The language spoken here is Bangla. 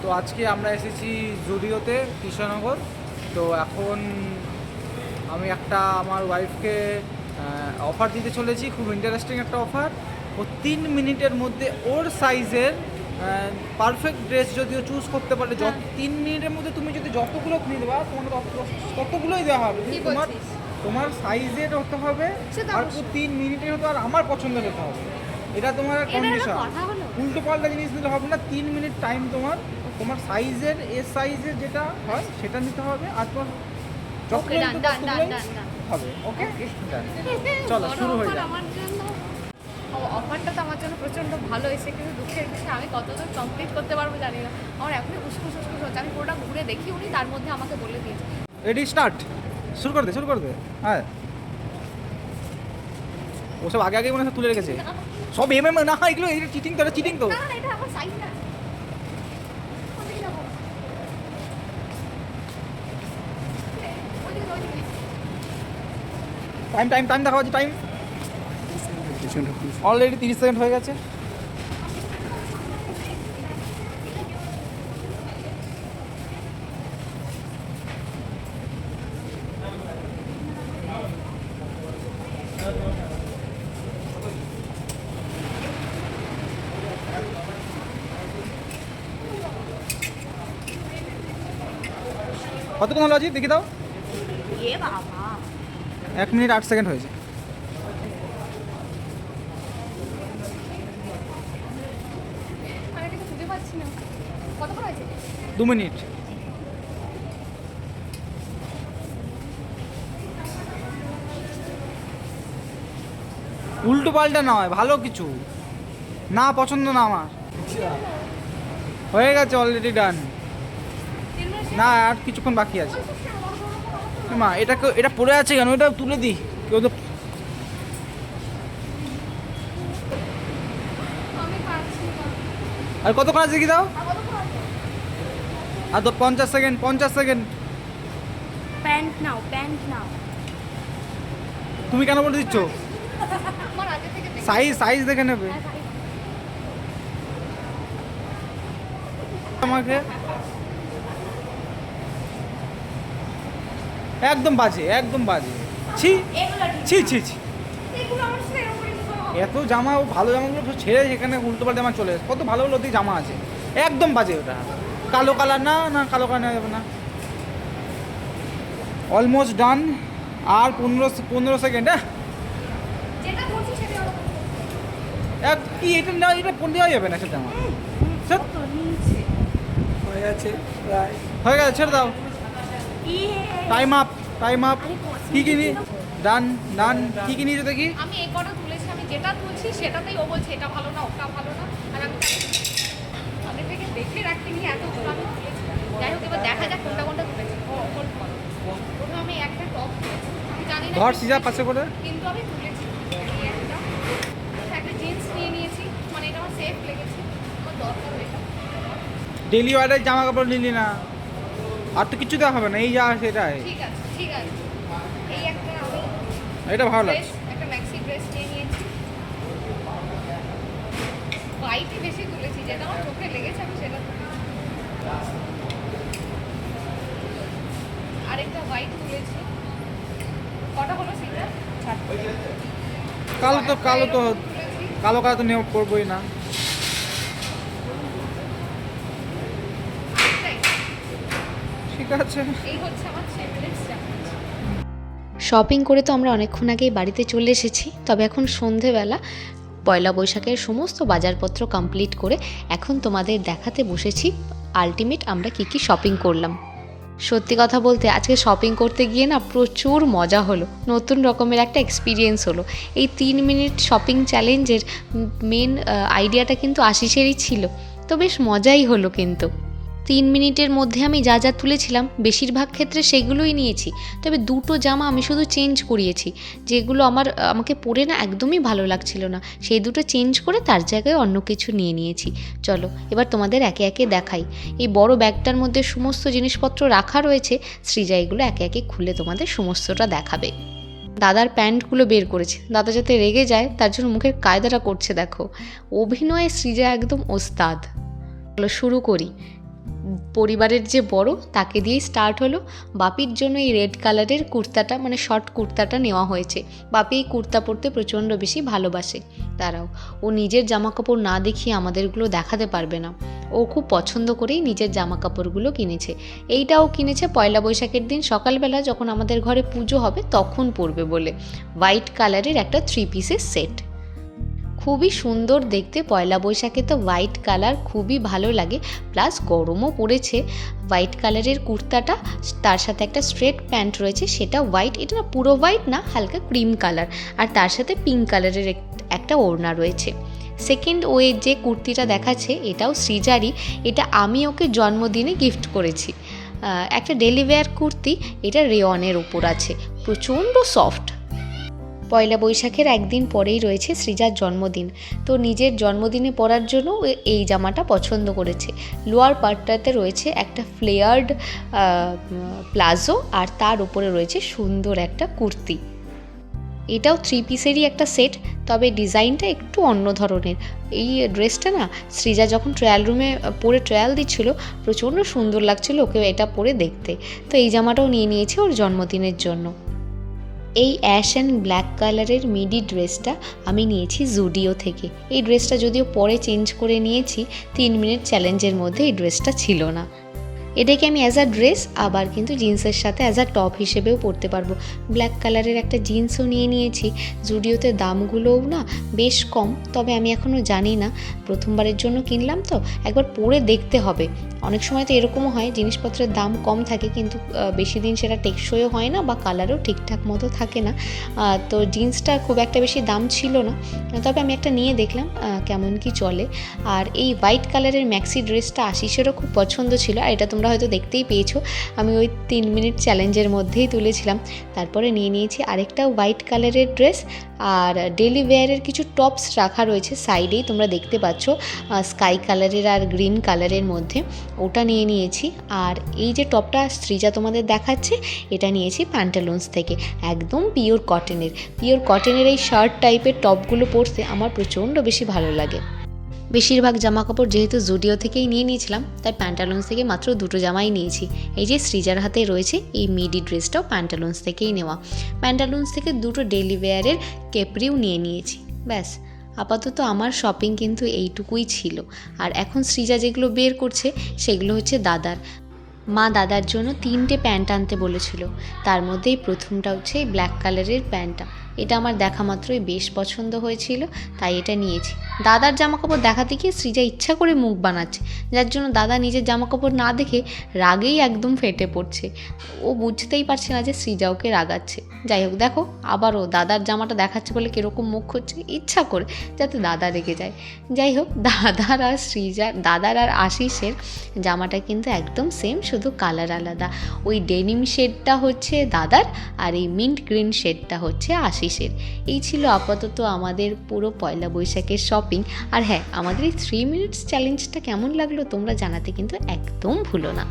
তো আজকে আমরা এসেছি জুডিওতে কৃষ্ণনগর। তো এখন আমি আমার ওয়াইফকে অফার দিতে চলেছি, খুব ইন্টারেস্টিং একটা অফার। ও 3 মিনিটের মধ্যে ওর সাইজের পারফেক্ট ড্রেস যদিও চুজ করতে পারলে 3 মিনিটের মধ্যে তুমি যদি যতগুলো কিনে দেবা তোমার ততগুলোই দেওয়া হবে। তোমার সাইজের হতে হবে আর 3 মিনিটের হতে, আর আমার পছন্দের হতে হবে। এটা তোমার কন্ডিশন। উল্টো পাল্টা জিনিস দিলে হবে না। 3 মিনিট টাইম তোমার সাইজের সাইজের যেটা হয় সেটা নিতে হবে, আর তোমার হবে। ওকে, চলো শুরু হয়ে যায়। অফারটা তো আমার জন্য প্রচণ্ড ভালো হয়েছে, কিন্তু দুঃখের বিষয় আমি কতদূর কমপ্লিট করতে পারবো জানি না। আমার এখনই উস্কুস হচ্ছে। আমি পুরোটা ঘুরে দেখি উনি তার মধ্যে আমাকে বলে দিয়েছে রেডি, স্টার্ট। শুরু করে দে। হ্যাঁ, ওসব আগে মনে হয় তুলে রেখেছে সব। না, এগুলো চিটিং তো। না, এটা আমার সাইজ না। টাইম দেখা হচ্ছে। টাইম অলরেডি 30 সেকেন্ড হয়ে গেছে। কতক্ষণ হলো আজি দেখি দাও। 1 মিনিট 8 সেকেন্ড হয়েছে। আমি কিছু খুঁজে পাচ্ছি না। কতক্ষণ হয়েছে? 2 মিনিট। উল্টো পাল্টা নয়, ভালো কিছু না, পছন্দ না আমার। হয়ে গেছে অলরেডি, ডান। না, আর কিছুক্ষণ বাকি আছে। মা এটা পড়ে আছে কেন? এটা তুলে দিই। কেউ তো আর কতক্ষণ আছে দেখি দাও। আর তো 50 সেকেন্ড। প্যান্ট নাও। তুমি কেন বলে দিচ্ছ? আমার আগে থেকে সাইজ দেখে নেবে আমাকে। একদম বাজে। ছি। এত জামা, ও ভালো জামাগুলো ছেড়ে সেখানে উল্টো পাল্টা জামা চলে কত ভালো ওদের জামা আছে। একদম বাজে ওটা। কালো কালার না, কালো কালার নেওয়া যাবে না। Almost done. আর 15 সেকেন্ড। কি এটা না, এটা পরে দেওয়া যাবে না সেটা জামা। হয়ে গেছে, ছেড়ে দাও। Time up. কি কিনি? ডান। কি কিনিয়েছো দেখি? আমি এই কটা তুলেছি। আমি যেটা তুলছি সেটাতেই ও বলছে এটা ভালো না, ওটা ভালো না। আর আমি থেকে দেখে রাখতে নিয়ে এতগুলো আমি তুলেছি। যাই হোক, এবার দেখা যাক কোনটা তুলেছি। প্রথমে আমি একটা টপ তুলেছি। আমি জানি না ধর সিজা পাশে করে, কিন্তু আমি তুলেছি। একটা জিন্স নিয়ে নিয়েছি, মানে এটা আমার সেফ লেগেছে। আমার দরকার এটা। ডেলি ওয়ারের জামা কাপড় নিলি না, আর তো কিছু দেওয়া হবে না। এই যা সেটাই ঠিক আছে। এই একটা আমি এটা ভালো লাগছে। একটা ম্যাক্সি ড্রেস নিয়ে নিয়েছি। হোয়াইটই বেশি তুলেছি, যেটা আমার চোখে লেগেছে আমি সেটা তুলেছি। আরেকটা হোয়াইট তুলেছি। কটা হলো সেটা? কালো কালার তো নেওয়া করবোই না। ঠিক আছে, এই হচ্ছে আমার চেকলিস্ট। শপিং করে তো আমরা অনেকক্ষণ আগেই বাড়িতে চলে এসেছি। তবে এখন সন্ধেবেলা পয়লা বৈশাখের সমস্ত বাজারপত্র কমপ্লিট করে এখন তোমাদের দেখাতে বসেছি আলটিমেট আমরা কি শপিং করলাম। সত্যি কথা বলতে আজকে শপিং করতে গিয়ে না প্রচুর মজা হলো, নতুন রকমের একটা এক্সপিরিয়েন্স হলো। এই 3 মিনিট শপিং চ্যালেঞ্জের মেন আইডিয়াটা কিন্তু আশিসেরই ছিল, তো বেশ মজাই হলো। কিন্তু 3 মিনিটের মধ্যে আমি যা তুলেছিলাম বেশিরভাগ ক্ষেত্রে সেগুলোই নিয়েছি। তবে 2টো জামা আমি শুধু চেঞ্জ করিয়েছি, যেগুলো আমাকে পরে না একদমই ভালো লাগছিল না, সেই 2টো চেঞ্জ করে তার জায়গায় অন্য কিছু নিয়েছি। চলো এবার তোমাদের একে একে দেখাই। এই বড় ব্যাগটার মধ্যে সমস্ত জিনিসপত্র রাখা রয়েছে। সৃজা এগুলো একে একে খুলে তোমাদের সমস্তটা দেখাবে। দাদার প্যান্টগুলো বের করেছে, দাদা যাতে রেগে যায় তার জন্য মুখের কায়দাটা করছে দেখো। অভিনয়ে সৃজা একদম ওস্তাদ। চলো শুরু করি। পরিবারের যে বড় তাকে দিয়েই স্টার্ট হলো। বাপির জন্য এই রেড কালারের কুর্তাটা মানে শর্ট কুর্তাটা নেওয়া হয়েছে। বাপি এই কুর্তা পরতে প্রচণ্ড বেশি ভালোবাসে। তারাও ও নিজের জামা কাপড় না দেখিয়ে আমাদেরগুলো দেখাতে পারবে না। ও খুব পছন্দ করেই নিজের জামা কাপড়গুলো কিনেছে। এইটাও কিনেছে পয়লা বৈশাখের দিন সকালবেলা যখন আমাদের ঘরে পুজো হবে তখন পরবে বলে। হোয়াইট কালারের একটা 3 পিসের সেট, খুবই সুন্দর দেখতে। পয়লা বৈশাখে তো হোয়াইট কালার খুবই ভালো লাগে, প্লাস গরমও পড়েছে। হোয়াইট কালারের কুর্তাটা, তার সাথে একটা স্ট্রেট প্যান্ট রয়েছে, সেটা হোয়াইট, এটা না পুরো হোয়াইট না, হালকা ক্রিম কালার, আর তার সাথে পিঙ্ক কালারের একটা ওড়না রয়েছে। সেকেন্ড ওয়ে যে কুর্তিটা দেখাচ্ছে এটাও সৃজারই, এটা আমি ওকে জন্মদিনে গিফট করেছি। একটা ডেলি ওয়্যার কুর্তি, এটা রেয়নের উপর আছে, প্রচণ্ড সফট। পয়লা বৈশাখের একদিন পরেই রয়েছে সৃজার জন্মদিন, তো নিজের জন্মদিনে পরার জন্য এই জামাটা পছন্দ করেছে। লোয়ার পার্টটাতে রয়েছে একটা ফ্লেয়ার্ড প্লাজো, আর তার উপরে রয়েছে সুন্দর একটা কুর্তি। এটাও 3 পিসেরই একটা সেট, তবে ডিজাইনটা একটু অন্য ধরনের। এই ড্রেসটা না সৃজা যখন ট্রায়াল রুমে পরে ট্রায়াল দিচ্ছিল, প্রচণ্ড সুন্দর লাগছিল ওকে এটা পরে দেখতে। তো এই জামাটাও নিয়ে নিয়েছে ওর জন্মদিনের জন্য। এই অ্যাশ অ্যান্ড ব্ল্যাক কালারের মিডি ড্রেসটা আমি নিয়েছি জুডিও থেকে। এই ড্রেসটা যদিও পরে চেঞ্জ করে নিয়েছি, 3 মিনিট চ্যালেঞ্জের মধ্যে এই ড্রেসটা ছিল না। এটাকে আমি অ্যাজ আ ড্রেস আবার কিন্তু জিন্সের সাথে অ্যাজ আ টপ হিসেবেও পরতে পারবো। ব্ল্যাক কালারের একটা জিন্সও নিয়ে নিয়েছি। জুডিওতে দামগুলোও না বেশ কম, তবে আমি এখনও জানি না, প্রথমবারের জন্য কিনলাম তো, একবার পরে দেখতে হবে। অনেক সময় তো এরকমও হয় জিনিসপত্রের দাম কম থাকে কিন্তু বেশি দিন সেটা টেকসইও হয় না বা কালারও ঠিকঠাক মতো থাকে না। তো জিন্সটা খুব একটা বেশি দাম ছিল না, তবে আমি একটা নিয়ে দেখলাম কেমন কি চলে। আর এই হোয়াইট কালারের ম্যাক্সি ড্রেসটা আশিসেরও খুব পছন্দ ছিল, আর এটা তোমরা হয়তো দেখতেই পেয়েছো, আমি ওই 3 মিনিট চ্যালেঞ্জের মধ্যেই তুলেছিলাম। তারপরে নিয়ে নিয়েছি আরেকটা হোয়াইট কালারের ড্রেস, আর ডেলি ওয়্যারের কিছু টপস রাখা রয়েছে সাইডেই, তোমরা দেখতে পাচ্ছ স্কাই কালারের আর গ্রিন কালারের মধ্যে, ওটা নিয়ে নিয়েছি। আর এই যে টপটা সৃজা তোমাদের দেখাচ্ছে, এটা নিয়েছি প্যান্টালুন্স থেকে, একদম পিওর কটনের এই শার্ট টাইপের টপগুলো পরতে আমার প্রচণ্ড বেশি ভালো লাগে। বেশিরভাগ জামা কাপড় যেহেতু জুডিও থেকেই নিয়ে নিয়েছিলাম, তাই প্যান্টালুন্স থেকে মাত্র 2টো জামাই নিয়েছি। এই যে সৃজার হাতে রয়েছে এই মিডি ড্রেসটাও প্যান্টালুন্স থেকেই নেওয়া। প্যান্টালুন্স থেকে 2টো ডেলি ওয়্যারের কেপরিও নিয়ে নিয়েছি। ব্যাস, আপাতত আমার শপিং কিন্তু এইটুকুই ছিল। আর এখন সৃজা যেগুলো বের করছে সেগুলো হচ্ছে দাদার। মা দাদার জন্য 3টে প্যান্ট আনতে বলেছিল, তার মধ্যেই প্রথমটা হচ্ছে এই ব্ল্যাক কালারের প্যান্টটা। এটা আমার দেখা মাত্রই বেশ পছন্দ হয়েছিল, তাই এটা নিয়েছি। দাদার জামাকাপড় দেখাতে গিয়ে সৃজা ইচ্ছা করে মুখ বানাচ্ছে, যার জন্য দাদা নিজের জামাকাপড় না দেখে রাগেই একদম ফেটে পড়ছে। ও বুঝতেই পারছে না যে সৃজা ওকে রাগাচ্ছে। যাই হোক, দেখো আবারও দাদার জামাটা দেখাচ্ছে বলে কীরকম মুখ হচ্ছে, ইচ্ছা করে যাতে দাদা রেগে যায়। যাই হোক, দাদার আর আশিসের জামাটা কিন্তু একদম সেম, শুধু কালার আলাদা। ওই ডেনিম শেডটা হচ্ছে দাদার, আর এই মিন্ট গ্রিন শেডটা হচ্ছে আশিসের। এই ছিল আপাতত আমাদের পুরো পয়লা বৈশাখের শপিং। আর হ্যাঁ, আমাদের এই 3 মিনিটস চ্যালেঞ্জটা কেমন লাগলো তোমরা জানাতে কিন্তু একদম ভুলো না।